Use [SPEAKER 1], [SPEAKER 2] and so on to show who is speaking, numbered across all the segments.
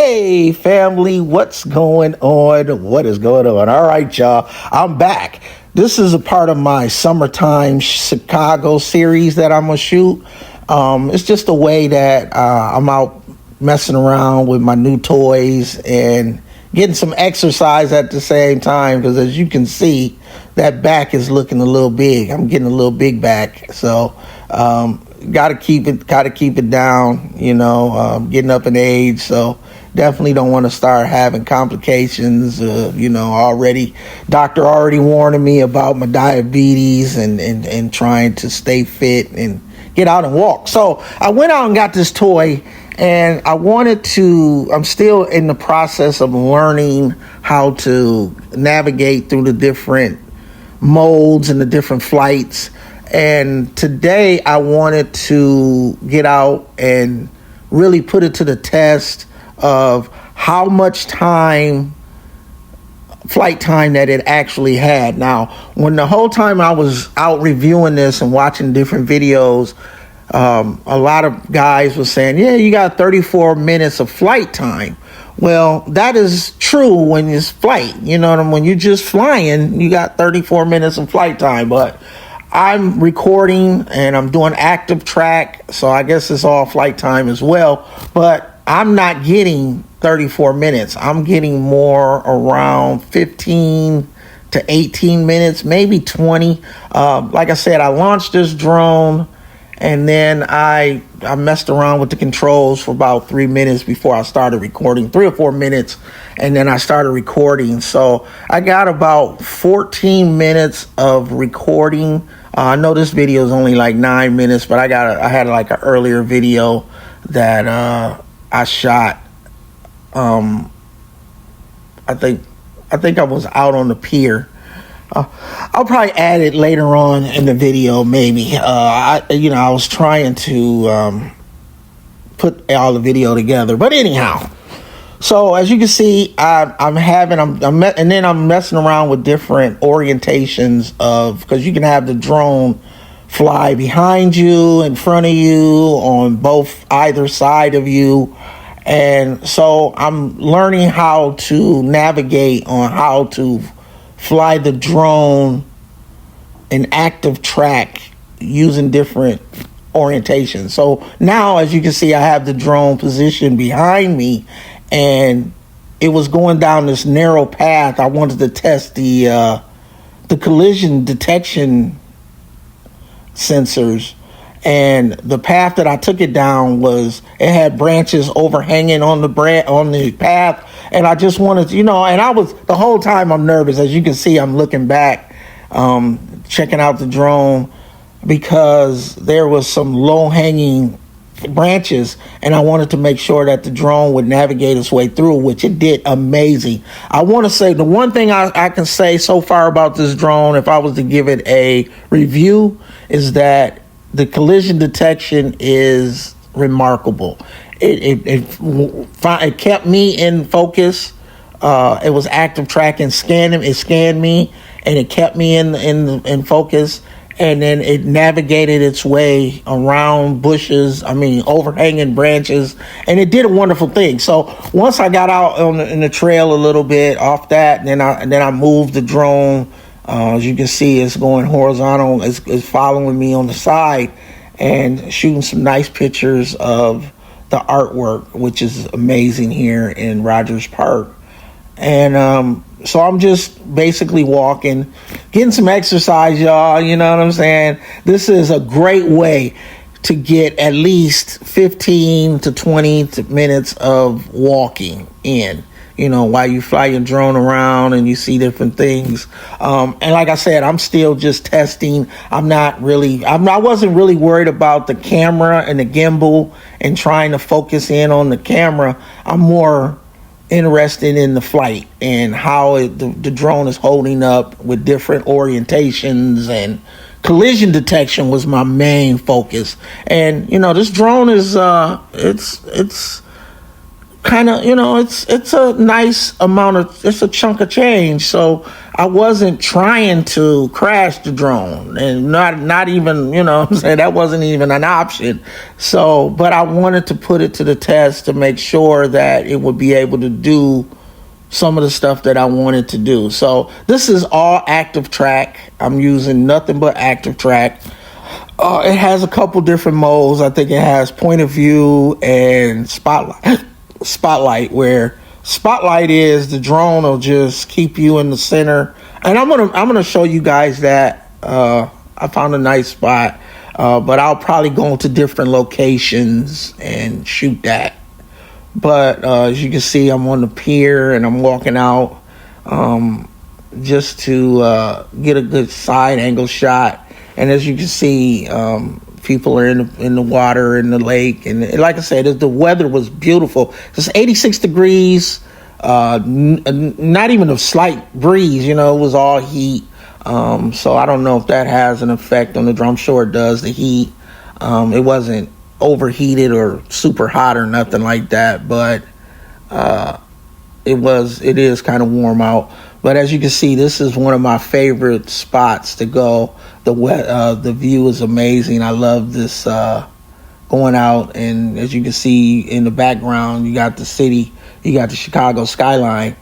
[SPEAKER 1] Hey, family, what's going on? What is going on? All right, y'all, I'm back. This is a part of my summertime Chicago series that I'm going to shoot. It's just a way that I'm out messing around with my new toys and getting some exercise at the same time, because as you can see, that back is looking a little big. I'm getting a little big back. So, gotta keep it down, getting up in age. So definitely don't want to start having complications. Doctor already warning me about my diabetes and trying to stay fit and get out and walk. So I went out and got this toy, and I'm still in the process of learning how to navigate through the different modes and the different flights. And today I wanted to get out and really put it to the test of how much flight time that it actually had. Now, when the whole time I was out reviewing this and watching different videos, a lot of guys were saying, yeah, you got 34 minutes of flight time. Well, that is true when it's flight. When you're just flying, you got 34 minutes of flight time. But I'm recording and I'm doing active track, so I guess it's all flight time as well. But I'm not getting 34 minutes. I'm getting more around 15 to 18 minutes, maybe 20. Like I said, I launched this drone, and then I messed around with the controls for about 3 minutes before I started recording, 3 or 4 minutes, and then I started recording. So I got about 14 minutes of recording. I know this video is only like 9 minutes, but I had like an earlier video that I shot. I think I was out on the pier. I'll probably add it later on in the video, maybe. I was trying to put all the video together, but anyhow. So as you can see, I'm messing around with different orientations because you can have the drone fly behind you, in front of you, on either side of you. And so I'm learning how to navigate on how to fly the drone in active track using different orientations. So now, as you can see, I have the drone positioned behind me, and it was going down this narrow path. I wanted to test the collision detection sensors, and the path that I took it down it had branches overhanging on the path, and I just wanted to, and the whole time I'm nervous. As you can see, I'm looking back, checking out the drone, because there was some low-hanging branches, and I wanted to make sure that the drone would navigate its way through, which it did amazing. I want to say the one thing I can say so far about this drone, if I was to give it a review, is that the collision detection is remarkable. It kept me in focus. It was active tracking, scanning. It scanned me, and it kept me in focus. And then it navigated its way around bushes, overhanging branches, and it did a wonderful thing. So once I got out in the trail a little bit off that, and then I moved the drone. As you can see, it's going horizontal. It's following me on the side and shooting some nice pictures of the artwork, which is amazing here in Rogers Park. And so I'm just basically walking, getting some exercise, y'all. You know what I'm saying? This is a great way to get at least 15 to 20 minutes of walking in, while you fly your drone around and you see different things. And like I said, I'm still just testing. I wasn't really worried about the camera and the gimbal and trying to focus in on the camera. I'm more interested in the flight and how the drone is holding up with different orientations, and collision detection was my main focus. And this drone is it's kind of, it's a nice amount of, it's a chunk of change. So I wasn't trying to crash the drone, and not even, what I'm saying, that wasn't even an option. So, but I wanted to put it to the test to make sure that it would be able to do some of the stuff that I wanted to do. So this is all active track. I'm using nothing but active track. It has a couple different modes. I think it has point of view and spotlight, where spotlight is the drone will just keep you in the center. And I'm gonna show you guys that. I found a nice spot, but I'll probably go into different locations and shoot that. But as you can see, I'm on the pier and I'm walking out just to get a good side angle shot. And as you can see, people are in the water, in the lake. And like I said, the weather was beautiful. It's 86 degrees, not even a slight breeze, it was all heat. So I don't know if that has an effect on the drone. I'm sure it does, the heat. It wasn't overheated or super hot or nothing like that, but it is kind of warm out. But as you can see, this is one of my favorite spots to go. The view is amazing. I love this going out, and as you can see in the background, you got the city, you got the Chicago skyline,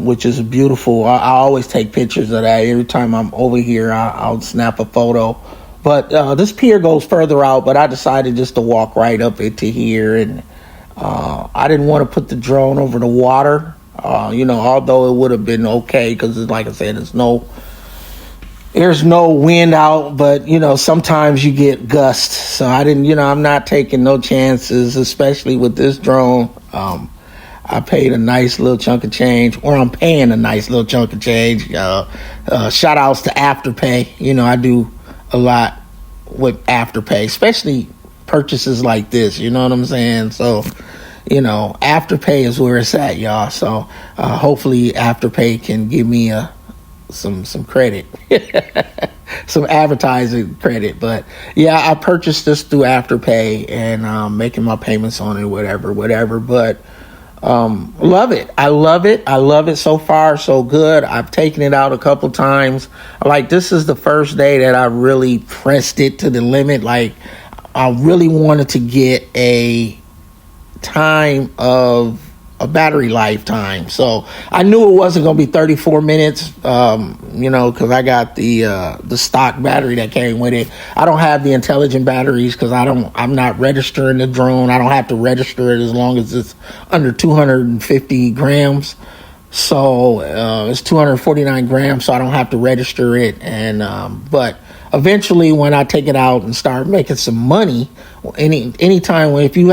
[SPEAKER 1] which is beautiful. I always take pictures of that. Every time I'm over here, I'll snap a photo. But this pier goes further out, but I decided just to walk right up into here, and I didn't want to put the drone over the water. Although it would have been okay, because like I said, there's no wind out, but sometimes you get gusts. So I didn't, I'm not taking no chances, especially with this drone. I paid a nice little chunk of change, or I'm paying a nice little chunk of change. Shout outs to Afterpay. I do a lot with Afterpay, especially purchases like this. You know what I'm saying? So, Afterpay is where it's at, y'all. So hopefully Afterpay can give me some credit, some advertising credit. But yeah, I purchased this through Afterpay, and making my payments on it, whatever. But love it. I love it so far, so good. I've taken it out a couple times. Like, this is the first day that I really pressed it to the limit. Like, I really wanted to get a time of a battery lifetime. So I knew it wasn't going to be 34 minutes, because I got the stock battery that came with it. I don't have the intelligent batteries because I'm not registering the drone. I don't have to register it as long as it's under 250 grams. So it's 249 grams, so I don't have to register it. And but eventually, when I take it out and start making some money, anytime if you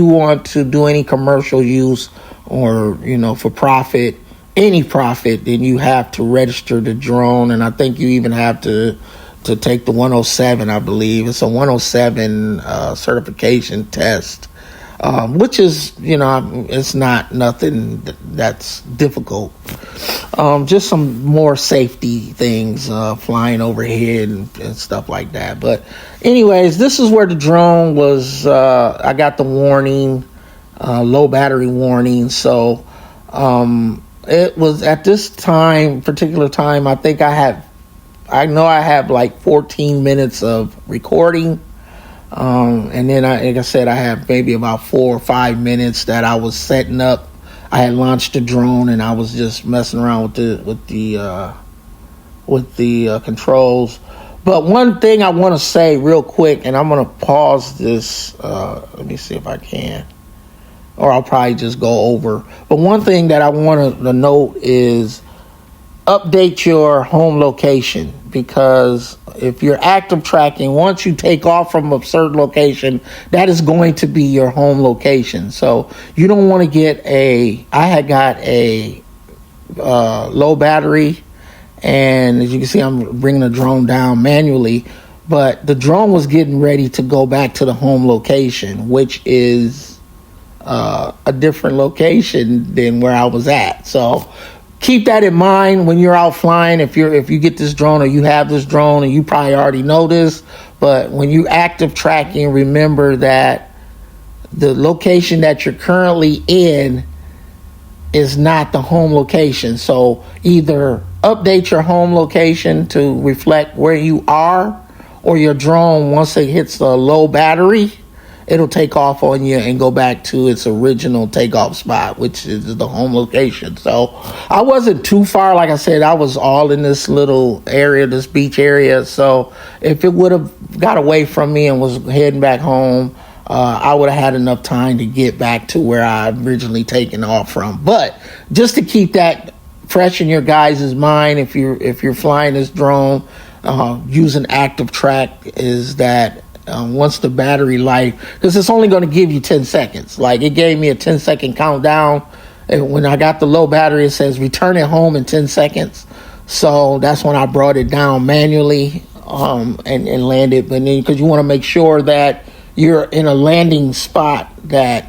[SPEAKER 1] want to do any commercial use, or for profit, any profit, then you have to register the drone. And I think you even have to take the 107. I believe it's a 107 certification test, which is it's not nothing that's difficult. Just some more safety things, flying overhead and stuff like that. But anyways, this is where the drone was. I got the warning, low battery warning. So it was at this particular time, I think I have like 14 minutes of recording. And then like I said, I have maybe about 4 or 5 minutes that I was setting up. I had launched the drone and I was just messing around with the controls. But one thing I want to say real quick, and I'm going to pause this. Let me see if I can, or I'll probably just go over. But one thing that I want to note is update your home location, because if you're active tracking, once you take off from a certain location, that is going to be your home location. So you don't want to get I had got a low battery, and as you can see, I'm bringing the drone down manually, but the drone was getting ready to go back to the home location, which is a different location than where I was at. So keep that in mind when you're out flying. If you get this drone, or you have this drone, and you probably already know this, but when you active tracking, remember that the location that you're currently in is not the home location. So either update your home location to reflect where you are, or your drone, once it hits the low battery, it'll take off on you and go back to its original takeoff spot, which is the home location. So I wasn't too far. Like I said, I was all in this little area, this beach area. So if it would have got away from me and was heading back home, I would have had enough time to get back to where I originally taken off from. But just to keep that fresh in your guys' mind, if you're flying this drone, using active track, is that once the battery life, because it's only going to give you 10 seconds. Like, it gave me a 10-second countdown. And when I got the low battery, it says return it home in 10 seconds. So that's when I brought it down manually and landed. But then, because you want to make sure that you're in a landing spot that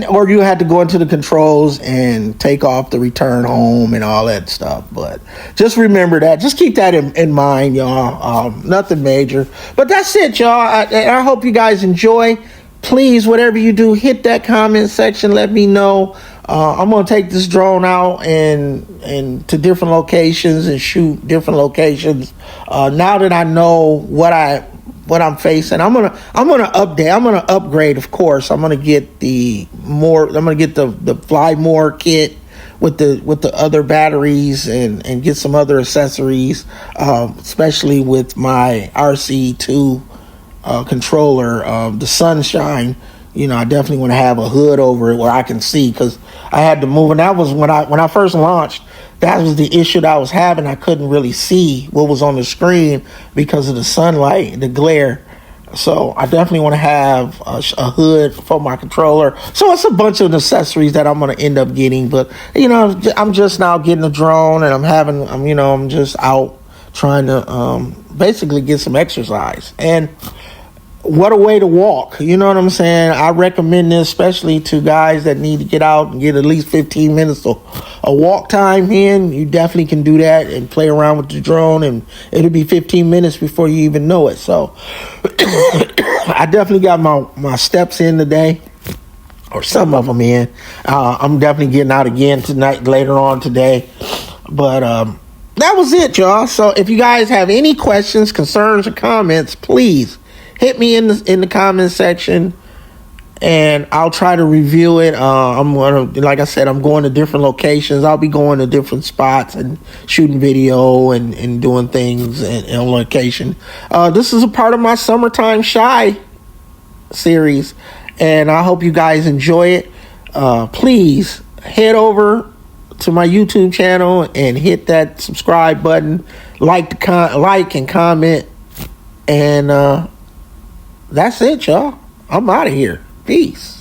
[SPEAKER 1] or you had to go into the controls and take off the return home and all that stuff. But just remember that. Just keep that in mind, y'all. Nothing major. But that's it, y'all. I hope you guys enjoy. Please, whatever you do, hit that comment section. Let me know. I'm going to take this drone out and to different locations and shoot different locations. Now that I know what I'm facing, I'm gonna update. I'm gonna upgrade, of course. I'm gonna get the Fly More kit with the other batteries and get some other accessories, especially with my RC2 controller, the Sunshine. I definitely want to have a hood over it where I can see, because I had to move, and that was when I first launched. That was the issue that I was having. I couldn't really see what was on the screen because of the sunlight, the glare. So I definitely want to have a hood for my controller. So it's a bunch of accessories that I'm going to end up getting. But I'm just now getting a drone, and I'm just out trying to basically get some exercise. And what a way to walk. You know what I'm saying? I recommend this especially to guys that need to get out and get at least 15 minutes of a walk time in. You definitely can do that and play around with the drone, and it'll be 15 minutes before you even know it. So I definitely got my steps in today, or some of them in. I'm definitely getting out again tonight, later on today. But that was it, y'all. So if you guys have any questions, concerns, or comments, please hit me in the comment section, and I'll try to review it. Like I said, I'm going to different locations. I'll be going to different spots and shooting video and doing things on location. This is a part of my Summertime Shy series, and I hope you guys enjoy it. Please head over to my YouTube channel and hit that subscribe button, like and comment, and that's it, y'all. I'm out of here. Peace.